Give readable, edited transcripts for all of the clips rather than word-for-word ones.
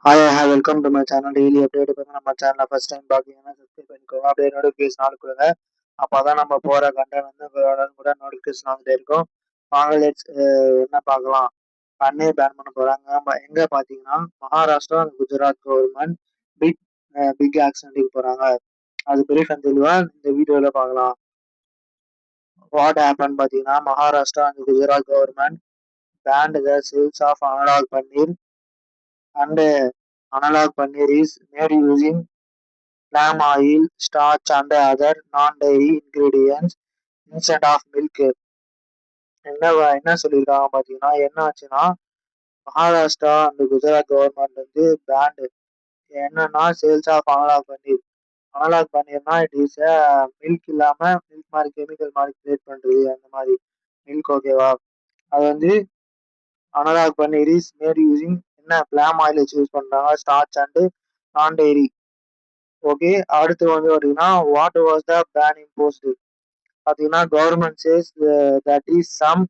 Hi welcome to my channel. Daily update பண்ணி நம்ம சேனலை ஃபர்ஸ்ட் டைம் பார்த்தீங்கன்னா சப்ஸ்கிரைப் பண்ணிக்கோங்க. அப்படியே நோட்டிஃபிகேஷன் ஆல் கொடுங்க. அப்போ தான் நம்ம போகிற கண்டென்ட் வந்து கூட நோட்டிஃபிகேஷன் வந்துட்டே இருக்கும். வாங்க லெட்ஸ் என்ன பார்க்கலாம். தண்ணீர் பேன் பண்ண போகிறாங்க. எங்கே பார்த்தீங்கன்னா Maharashtra and Gujarat government big big action போகிறாங்க. அது பிரீஃப் அண்ட் தெளிவாக இந்த வீடியோவில் பார்க்கலாம். வாட் ஹேப்பன் பார்த்தீங்கன்னா Maharashtra and Gujarat government banned the sales of analog paneer and analog paneer is made using palm oil, starch and other non-dairy ingredients instead of milk. என்ன சொல்லியிருக்காங்க பார்த்தீங்கன்னா என்ன ஆச்சுன்னா மகாராஷ்டிரா அண்ட் குஜராத் கவர்மெண்ட் வந்து பேண்டு என்னன்னா sales of analog paneer. Analog பன்னீர்னா it is milk இல்லாம milk மாதிரி கெமிக்கல் மாதிரி கிரியேட் பண்றது அந்த மாதிரி மில்க். ஓகேவா? அது வந்து analog paneer is made using என்ன பிளாம் ஆயில் வச்சு யூஸ் பண்றாங்க, starch and non dairy. Okay, அடுத்து வந்து பார்த்தீங்கன்னா what was the ban imposed பார்த்தீங்கன்னா government says that is some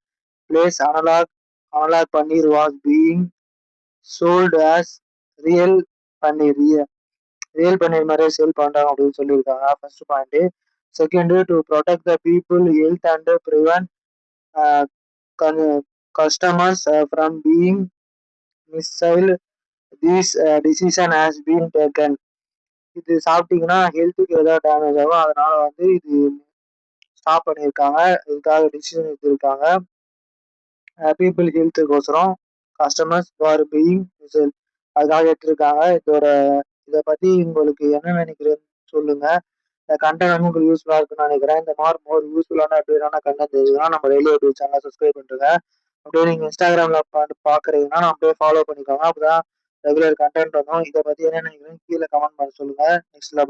place analog paneer was being sold as real paneer. Real பன்னீர் மாதிரியே sale பண்றாங்க அப்படின்னு சொல்லியிருக்காங்க. First point. Second, to protect the people health and prevent customers from being missold, this decision has been taken. இது சாப்பிட்டீங்கன்னா ஹெல்த்துக்கு ஏதாவது damage ஆகும், அதனால வந்து இது ஸ்டாப் பண்ணியிருக்காங்க. இதுக்காக டிசிஷன் எடுத்திருக்காங்க. பீப்புள் ஹெல்த்துக்கோசரம் கஸ்டமர்ஸ் ஃபார் பீயிங் மிஸ்ஸல் அதுக்காக எடுத்திருக்காங்க. இதை பற்றி உங்களுக்கு என்ன நினைக்கிறேன்னு சொல்லுங்க. இந்த கண்டென்ட் வந்து உங்களுக்கு யூஸ்ஃபுல்லாக இருக்குன்னு நினைக்கிறேன். இந்த மாதிரி யூஸ்ஃபுல்லான அப்டேட்டான கண்டென்ட் தெரிஞ்சுக்கலாம் நம்ம டெய்லி யூடியூப் சேனலை சப்ஸ்கிரைப் பண்ணுறேங்க. அப்படியே நீங்கள் இன்ஸ்டாகிராமில் பார்க்குறீங்கன்னா அப்படியே ஃபாலோ பண்ணிக்கோங்க. அப்போதான் ரெகுலர் கண்டென்ட் வரும். இதை பற்றி என்ன நினைக்கிறீங்க கீழே கமெண்ட் பண்ண சொல்லுங்கள். நெக்ஸ்ட்ல